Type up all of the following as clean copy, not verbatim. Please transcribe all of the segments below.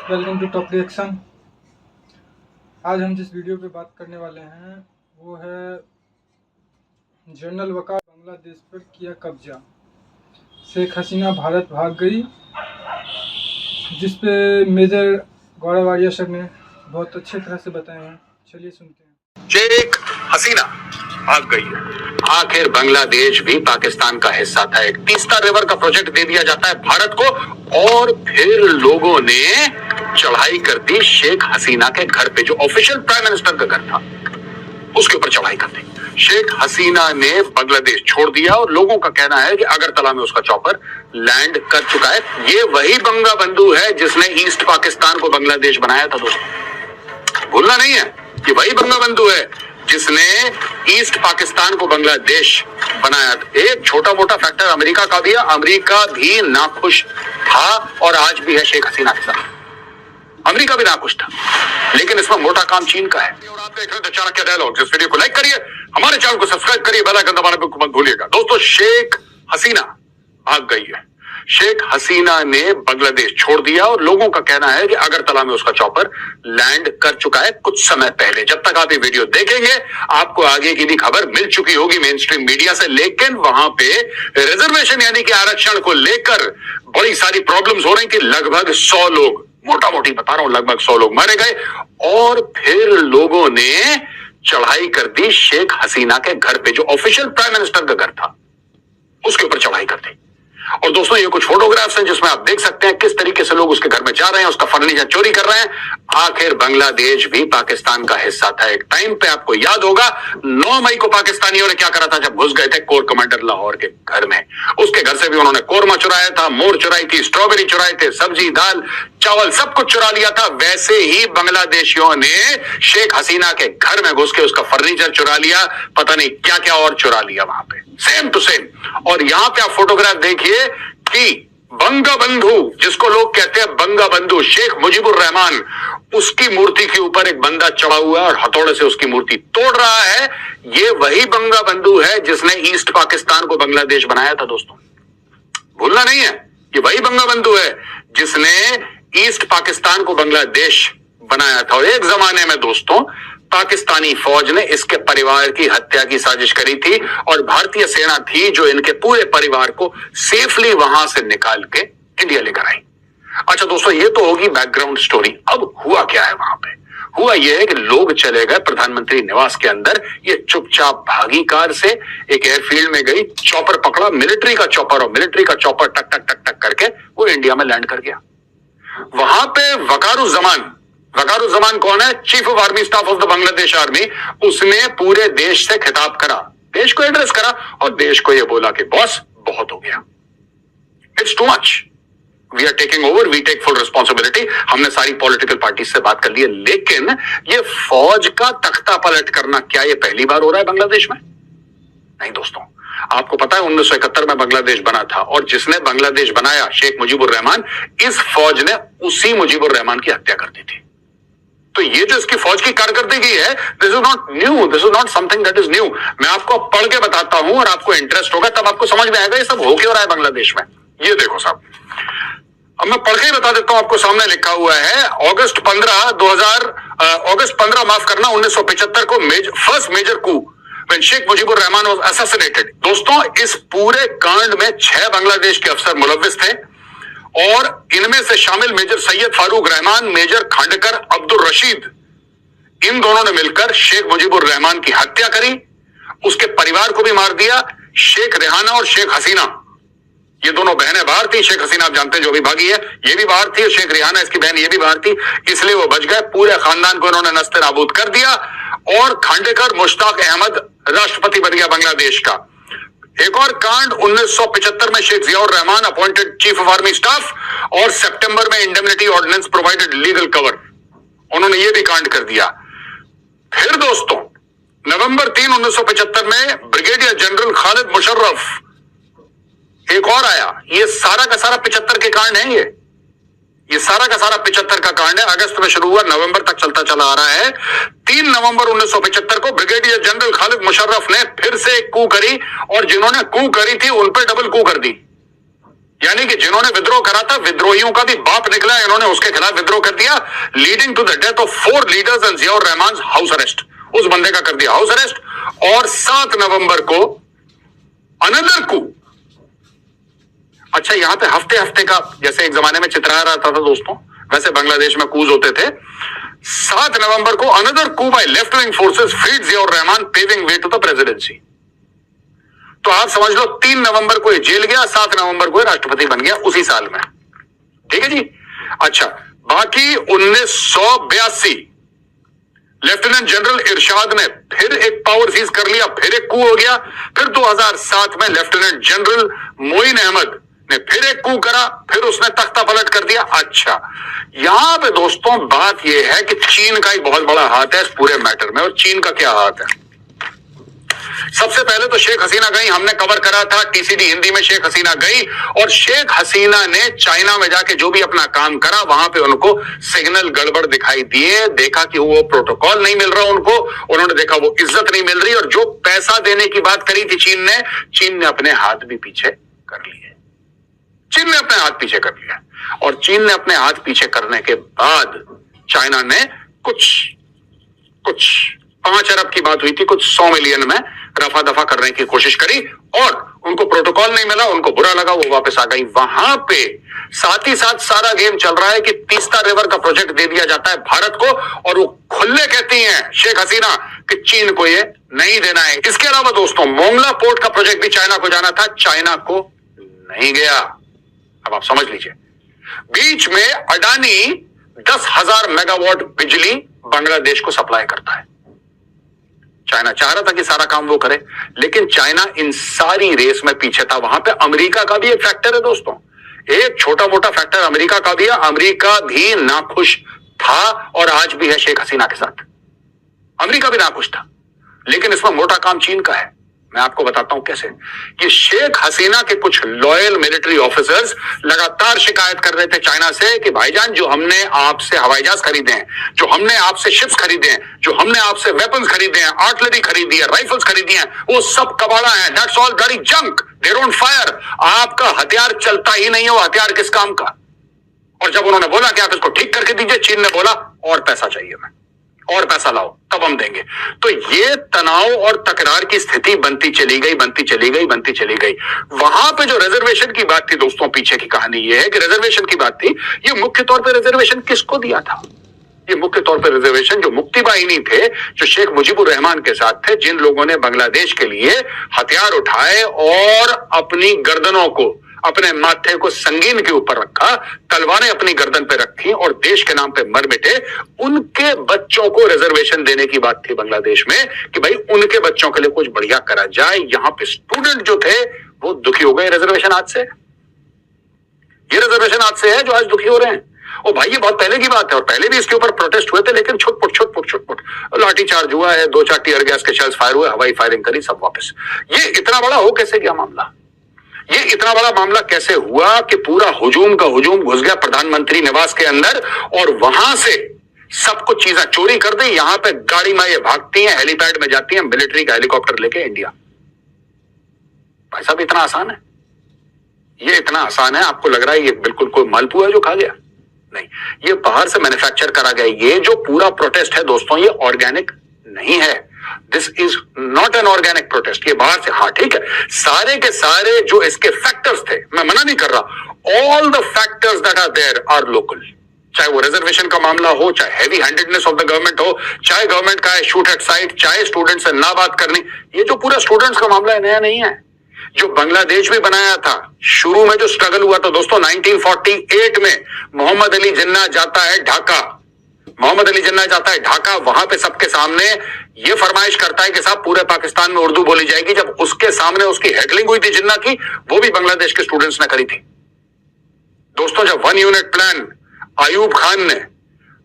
Welcome to top reaction. आज हम जिस वीडियो पे बात करने वाले हैं वो है जनरल वकार बांग्लादेश पर किया कब्जा, शेख हसीना भारत भाग गई, जिस पे मेजर गौरव आर्या सर ने बहुत अच्छे तरह से बताए हैं। चलिए सुनते हैं। शेख हसीना भाग गई है। आखिर बांग्लादेश भी पाकिस्तान का हिस्सा था। एक तीस्ता रिवर का प्रोजेक्ट दे दिया जाता है भारत को और फिर लोगों ने चढ़ाई कर दी शेख हसीना के घर पे, जो ऑफिशियल प्राइम मिनिस्टर का घर था, उसके ऊपर चढ़ाई कर दी। शेख हसीना ने बांग्लादेश छोड़ दिया और लोगों का कहना है कि अगरतला में उसका चॉपर लैंड कर चुका है। ये वही बंगा बंधु है जिसने ईस्ट पाकिस्तान को बांग्लादेश बनाया था। दोस्तों भूलना नहीं है कि वही बंगा बंधु है जिसने ईस्ट पाकिस्तान को बांग्लादेश बनाया। एक छोटा मोटा फैक्टर अमेरिका का भी है। अमेरिका भी नाखुश था और आज भी है शेख हसीना के साथ। अमेरिका भी नाखुश था, लेकिन इसमें मोटा काम चीन का है। और आप देख रहे हैं चाणक्य डायलॉग। इस वीडियो को लाइक करिए, हमारे चैनल को सब्सक्राइब करिए, बेल आइकन दबाना बिल्कुल मत भूलिएगा। दोस्तों शेख हसीना भाग गई है। शेख हसीना ने बांग्लादेश छोड़ दिया और लोगों का कहना है कि अगरतला में उसका चॉपर लैंड कर चुका है कुछ समय पहले। जब तक आप ये वीडियो देखेंगे आपको आगे की भी खबर मिल चुकी होगी मेन स्ट्रीम मीडिया से, लेकिन वहां पे रिजर्वेशन यानी कि आरक्षण को लेकर बड़ी सारी प्रॉब्लम्स हो रही थी। लगभग 100 लोग, मोटा मोटी बता रहा हूं, लगभग 100 लोग मारे गए और फिर लोगों ने चढ़ाई कर दी शेख हसीना के घर पे, जो ऑफिशियल प्राइम मिनिस्टर का घर था, उसके ऊपर चढ़ाई कर दी। और दोस्तों ये कुछ फोटोग्राफ्स हैं जिसमें आप देख सकते हैं किस तरीके से लोग उसके घर में जा रहे हैं, उसका फर्नीचर चोरी कर रहे हैं। आखिर बांग्लादेश भी पाकिस्तान का हिस्सा था एक टाइम पे। आपको याद होगा 9 मई को पाकिस्तानियों ने क्या करा था जब घुस गए थे कोर कमांडर लाहौर के घर में। उसके घर से भी उन्होंने कोरमा चुराया था, मोर चुराई थी, स्ट्रॉबेरी चुराए थे, सब्जी दाल चावल सब कुछ चुरा लिया था। वैसे ही बांग्लादेशियों ने शेख हसीना के घर में घुस के उसका फर्नीचर चुरा लिया, पता नहीं क्या क्या और चुरा लिया वहां पे, सेम टू सेम। और यहां पे आप फोटोग्राफ देखिए कि बंगा बंधु, जिसको लोग कहते हैं बंगा बंधु, शेख मुजीबुर रहमान, उसकी मूर्ति के ऊपर एक बंदा चढ़ा हुआ है और हथौड़े से उसकी मूर्ति तोड़ रहा है। ये वही बंगा बंधु है जिसने ईस्ट पाकिस्तान को बांग्लादेश बनाया था। दोस्तों भूलना नहीं है कि वही बंगा बंधु है जिसने ईस्ट पाकिस्तान को बांग्लादेश बनाया था। और एक जमाने में दोस्तों पाकिस्तानी फौज ने इसके परिवार की हत्या की साजिश करी थी और भारतीय सेना थी जो इनके पूरे परिवार को सेफली वहां से निकाल के इंडिया लेकर आई। अच्छा दोस्तों ये तो होगी बैकग्राउंड स्टोरी। अब हुआ क्या है वहां पे? हुआ यह है कि लोग चले गए प्रधानमंत्री निवास के अंदर, ये चुपचाप भागी कार से एक एयरफील्ड में गई, चॉपर पकड़ा, मिलिट्री का चॉपर, और मिलिट्री का चॉपर टक टक टक टक करके वो इंडिया में लैंड कर गया। वहां पे वकारुज़्ज़मान कौन है? Chief of army staff of the Bangladesh army. उसने पूरे देश से खिताब करा, देश को एड्रेस करा और देश को यह बोला कि बॉस बहुत हो गया, it's too much, we are taking over, we take full responsibility. हमने सारी पॉलिटिकल पार्टी से बात कर ली है। लेकिन ये फौज का तख्ता पलट करना क्या ये पहली बार हो रहा है बांग्लादेश में? नहीं दोस्तों, आपको पता है 1971 में बांग्लादेश बना था और जिसने बांग्लादेश बनाया शेख मुजीबुर रहमान, इस फौज ने उसी मुजीबुर रहमान की हत्या कर दी थी। तो ये जो इसकी फौज की कारकर्दगी है, this is not new, this is not something that is new. मैं आपको पढ़ के बताता हूं और आपको इंटरेस्ट होगा, तब आपको समझ में आएगा ये सब हो क्यों रहा है बांग्लादेश में। ये देखो साहब, अब मैं पढ़ के ही बता देता हूं। आपको सामने लिखा हुआ है अगस्त 15 माफ करना 1975 को first major coup when Sheikh Mujibur Rahman was assassinated. दोस्तों इस पूरे कांड में 6 बांग्लादेश के अफसर मुलव्विस थे और इनमें से शामिल मेजर सैयद फारूक रहमान, मेजर खांडकर अब्दुल रशीद, इन दोनों ने मिलकर शेख मुजीबुर रहमान की हत्या करी, उसके परिवार को भी मार दिया। शेख रेहाना और शेख हसीना, ये दोनों बहनें बाहर थी। शेख हसीना आप जानते हैं जो भी भागी है, ये भी बाहर थी, और शेख रेहाना इसकी बहन ये भी बाहर थी, इसलिए वो बच गए। पूरे खानदान को इन्होंने नस्ते नाबूद कर दिया और खांडेकर मुश्ताक अहमद राष्ट्रपति बन गया बांग्लादेश का। एक और कांड 1975 में Sheikh Ziaur Rahman appointed chief of army staff और सितंबर में indemnity ordinance provided legal cover, उन्होंने ये भी कांड कर दिया। फिर दोस्तों नवंबर 3, 1975 में ब्रिगेडियर जनरल खालिद मुशर्रफ एक और आया। ये सारा का सारा 75 के कांड है। ये सारा का सारा 75 का कांड है। अगस्त में शुरू हुआ, नवंबर तक चलता चला आ रहा है। 3 नवंबर 1975 को ब्रिगेडियर जनरल खालिद मुशर्रफ ने फिर से एक कू करी और जिन्होंने कू करी थी उन पर डबल कू कर दी। यानी कि जिन्होंने विद्रोह करा था, विद्रोहियों का भी बाप निकला, इन्होंने उसके खिलाफ विद्रोह कर दिया, leading to the death of 4 leaders and Ziaur Rahman house arrest. उस बंदे का कर दिया हाउस अरेस्ट। और 7 नवंबर को अनदर कू। अच्छा, यहां पे हफ्ते हफ्ते का, जैसे एक जमाने में चित्रा रहा था दोस्तों, वैसे बांग्लादेश में कूज होते थे। 7 नवंबर को another coup by left wing forces freed Ziaur Rahman, paving way to the presidency. तो आप समझ लो 3 नवंबर को ये जेल गया, 7 नवंबर को राष्ट्रपति बन गया उसी साल में। ठीक है जी। अच्छा, बाकी 1982 लेफ्टिनेंट जनरल इरशाद ने फिर एक पावर सीज कर लिया, फिर एक कू हो गया। फिर 2007 में लेफ्टिनेंट जनरल मोइन अहमद ने फिर एक कू करा, फिर उसने तख्ता पलट कर दिया। अच्छा, यहां पे दोस्तों बात यह है कि चीन का एक बहुत बड़ा हाथ है इस पूरे मैटर में। और चीन का क्या हाथ है? सबसे पहले तो शेख हसीना गई, हमने कवर करा था टीसीडी हिंदी में। शेख हसीना गई और शेख हसीना ने चाइना में जाके जो भी अपना काम करा, वहां पे उनको सिग्नल गड़बड़ दिखाई दिए। देखा कि वो प्रोटोकॉल नहीं मिल रहा उनको, उन्होंने देखा वो इज्जत नहीं मिल रही, और जो पैसा देने की बात करी थी चीन ने अपने हाथ भी पीछे कर लिए। चीन ने अपने हाथ पीछे कर लिया, और चीन ने अपने हाथ पीछे करने के बाद चाइना ने कुछ 5 अरब की बात हुई थी, कुछ 100 मिलियन में रफा दफा करने की कोशिश करी, और उनको प्रोटोकॉल नहीं मिला, उनको बुरा लगा, वो वापस आ गई। वहां पे साथ ही साथ सारा गेम चल रहा है कि तीस्ता रिवर का प्रोजेक्ट दे दिया जाता है भारत को, और वो खुले कहती हैं शेख हसीना कि चीन को ये नहीं देना है। इसके अलावा दोस्तों मोंगला पोर्ट का प्रोजेक्ट भी चाइना को जाना था, चाइना को नहीं गया। अब आप समझ लीजिए, बीच में अडानी 10,000 मेगावाट बिजली बांग्लादेश को सप्लाई करता है। चाइना चाह रहा था कि सारा काम वो करे, लेकिन चाइना इन सारी रेस में पीछे था। वहां पे अमेरिका का भी एक फैक्टर है दोस्तों, एक छोटा मोटा फैक्टर अमेरिका का भी है। अमेरिका भी नाखुश था और आज भी है शेख हसीना के साथ। अमेरिका भी नाखुश था, लेकिन इसमें मोटा काम चीन का है। मैं आपको बताता हूं कैसे। कि शेख हसीना के कुछ लॉयल मिलिट्री ऑफिसर्स लगातार शिकायत कर रहे थे चाइना से कि भाईजान, जो हमने आपसे हवाई जहाज खरीदे हैं, जो हमने आपसे शिप्स खरीदे हैं, जो हमने आपसे वेपन्स खरीदे हैं, आर्टिलरी खरीदी है, राइफल्स खरीदी हैं, वो सब कबाड़ा है। That's all bloody junk, they don't fire. आपका हथियार चलता ही नहीं है, वो हथियार किस काम का? और जब उन्होंने बोला कि आप इसको ठीक करके दीजिए, चीन ने बोला और पैसा चाहिए, मैं और पैसा लाओ तब हम देंगे। तो ये तनाव और तकरार की स्थिति बनती चली गई। वहां पे जो रिजर्वेशन की बात थी दोस्तों, पीछे की कहानी ये है कि रिजर्वेशन की बात थी, ये मुख्य तौर पे रिजर्वेशन किसको दिया था? ये मुख्य तौर पे रिजर्वेशन जो मुक्ति बाहिनी थे, जो शेख मुजीबुर रहमान के साथ थे, जिन लोगों ने बांग्लादेश के लिए हथियार उठाए और अपनी गर्दनों को, अपने माथे को संगीन के ऊपर रखा, तलवारें अपनी गर्दन पे रखी और देश के नाम पे मर मिटे, उनके बच्चों को रिजर्वेशन देने की बात थी बांग्लादेश में कि भाई उनके बच्चों के लिए कुछ बढ़िया करा जाए। यहां पे स्टूडेंट जो थे वो दुखी हो गए रिजर्वेशन आज से। ये रिजर्वेशन आज से है जो आज दुखी हो रहे हैं। ओ भाई, ये बहुत पहले की बात है, और पहले भी इसके ऊपर प्रोटेस्ट हुए थे, लेकिन छुटपुट लाठी चार्ज हुआ है, 2-4 टीयर गैस के शेल्स फायर हुए, हवाई फायरिंग करी, सब वापस। ये इतना बड़ा हो कैसे गया मामला? ये इतना बड़ा मामला कैसे हुआ कि पूरा हुजूम का हुजूम घुस गया प्रधानमंत्री निवास के अंदर, और वहां से सब कुछ चीजें चोरी कर दी। यहां पे गाड़ी में ये भागती हैं, हेलीपैड में जाती हैं, मिलिट्री का हेलीकॉप्टर लेके इंडिया। भाई साहब, इतना आसान है? ये इतना आसान है? आपको लग रहा है ये बिल्कुल कोई मालपुआ है जो खा गया? नहीं, ये बाहर से मैन्युफैक्चर करा गया। ये जो पूरा प्रोटेस्ट है दोस्तों, ये ऑर्गेनिक नहीं है। This is not an organic protest. ये बाहर से, हाँ ठीक है, सारे के सारे जो इसके फैक्टर्स थे, मैं मना नहीं कर रहा, all the factors that are there are local. चाहे वो रिजर्वेशन का मामला हो, चाहे heavy handedness of the government हो, चाहे गवर्नमेंट का है शूट एट साइट, चाहे स्टूडेंट्स से ना बात करनी। ये जो पूरा स्टूडेंट्स का मामला है, नया नहीं है। जो बांग्लादेश भी बनाया था, शुरू में जो स्ट्रगल हुआ था दोस्तों 1948 में, मोहम्मद अली जिन्ना जाता है ढाका। वहां पे सबके सामने ये फरमाइश करता है कि साहब पूरे पाकिस्तान में उर्दू बोली जाएगी। जब उसके सामने उसकी हेडलिंग हुई थी जिन्ना की, वो भी बांग्लादेश के स्टूडेंट्स ने करी थी दोस्तों। जब 1 यूनिट प्लान आयूब खान ने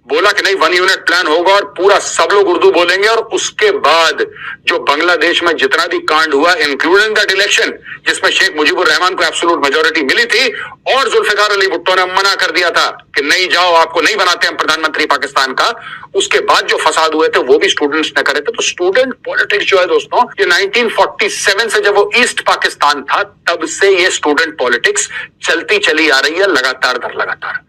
बोला कि नहीं 1 यूनिट प्लान होगा और पूरा सब लोग उर्दू बोलेंगे, और उसके बाद जो बांग्लादेश में जितना भी कांड हुआ इंक्लूडिंग दैट इलेक्शन जिसमें शेख मुजीबुर रहमान को एब्सोल्यूट मेजोरिटी मिली थी और जुल्फिकार अली भुट्टो ने मना कर दिया था कि नहीं जाओ, आपको नहीं बनाते हम प्रधानमंत्री पाकिस्तान का, उसके बाद जो फसाद हुए थे वो भी स्टूडेंट्स ने करे थे। तो स्टूडेंट पॉलिटिक्स जो है दोस्तों, ये 1947 से जब वो ईस्ट पाकिस्तान था तब से ये स्टूडेंट पॉलिटिक्स चलती चली आ रही है, लगातार दर लगातार।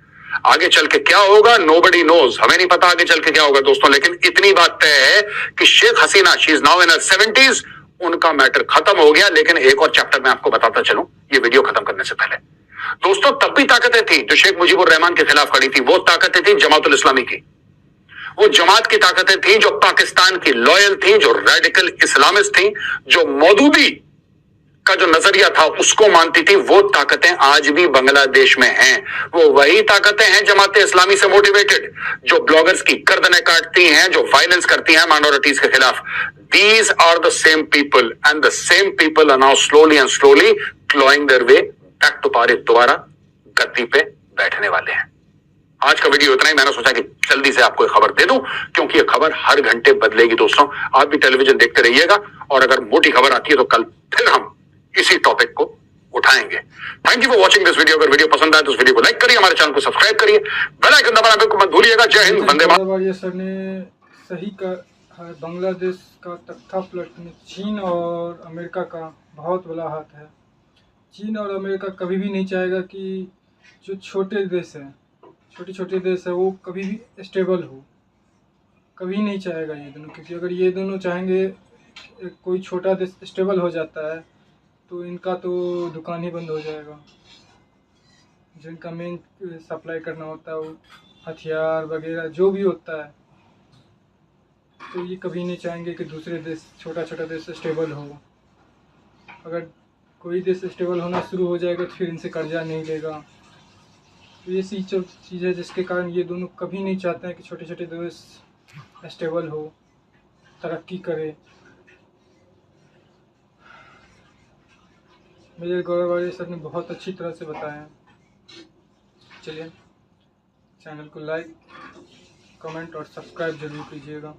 आगे चल के क्या होगा नोबडी नोज, हमें नहीं पता आगे चल के क्या होगा दोस्तों, लेकिन इतनी बात तय है कि Sheikh Hasina she is now in her 70s, उनका मैटर खत्म हो गया। लेकिन एक और चैप्टर मैं आपको बताता चलूं ये वीडियो खत्म करने से पहले दोस्तों, तब भी ताकतें थी जो शेख मुजीबुर रहमान के खिलाफ खड़ी थी, वो ताकतें थी जमातुल इस्लामी की, वो जमात की ताकतें थी जो पाकिस्तान की लॉयल थी, जो रेडिकल इस्लामिस्ट थी, जो मौदूदी का जो नजरिया था उसको मानती थी। वो ताकतें आज भी बांग्लादेश में हैं। वो वही ताकतें हैं जमात इस्लामी से मोटिवेटेड, जो ब्लॉगर्स की गर्दनें काटती हैं, जो वायलेंस करती हैं माइनॉरिटीज के खिलाफ। These are the same people and the same people are now slowly and slowly clawing their way back to power, दोबारा गद्दी पे बैठने वाले हैं। आज का वीडियो इतना ही, मैंने सोचा कि जल्दी से आपको एक खबर दे दूं क्योंकि ये खबर हर घंटे बदलेगी दोस्तों। आप भी टेलीविजन देखते रहिएगा और अगर मोटी खबर आती है तो कल फिर हम इसी टॉपिक को उठाएंगे। Thank you for watching this video. अगर वीडियो पसंद आए तो इस वीडियो को लाइक करिए, हमारे चैनल को सब्सक्राइब करिए, बेल आइकन दबाना बिल्कुल मत भूलिएगा। जय हिंद, वंदे मातरम। गौरवारिया सर ने सही कहा है, बांग्लादेश का तख्ता पलटने चीन और अमेरिका का बहुत बड़ा हाथ है। चीन और अमेरिका कभी भी नहीं चाहेगा कि जो छोटे देश हैं, छोटे छोटे देश है, वो कभी भी स्टेबल हो, कभी नहीं चाहेगा ये दोनों। क्योंकि अगर ये दोनों चाहेंगे कोई छोटा देश स्टेबल हो जाता है तो इनका तो दुकान ही बंद हो जाएगा। जो इनका मेन सप्लाई करना होता है वो हथियार वगैरह जो भी होता है, तो ये कभी नहीं चाहेंगे कि दूसरे देश, छोटा छोटा देश स्टेबल हो। अगर कोई देश स्टेबल होना शुरू हो जाएगा तो फिर इनसे कर्जा नहीं लेगा। तो ये चीज़ है जिसके कारण ये दोनों कभी नहीं चाहते हैं कि छोटे छोटे देश स्टेबल हो, तरक्की करे। मेजर गौरवारिया सर ने बहुत अच्छी तरह से बताया। चलिए चैनल को लाइक, कमेंट और सब्सक्राइब जरूर कीजिएगा।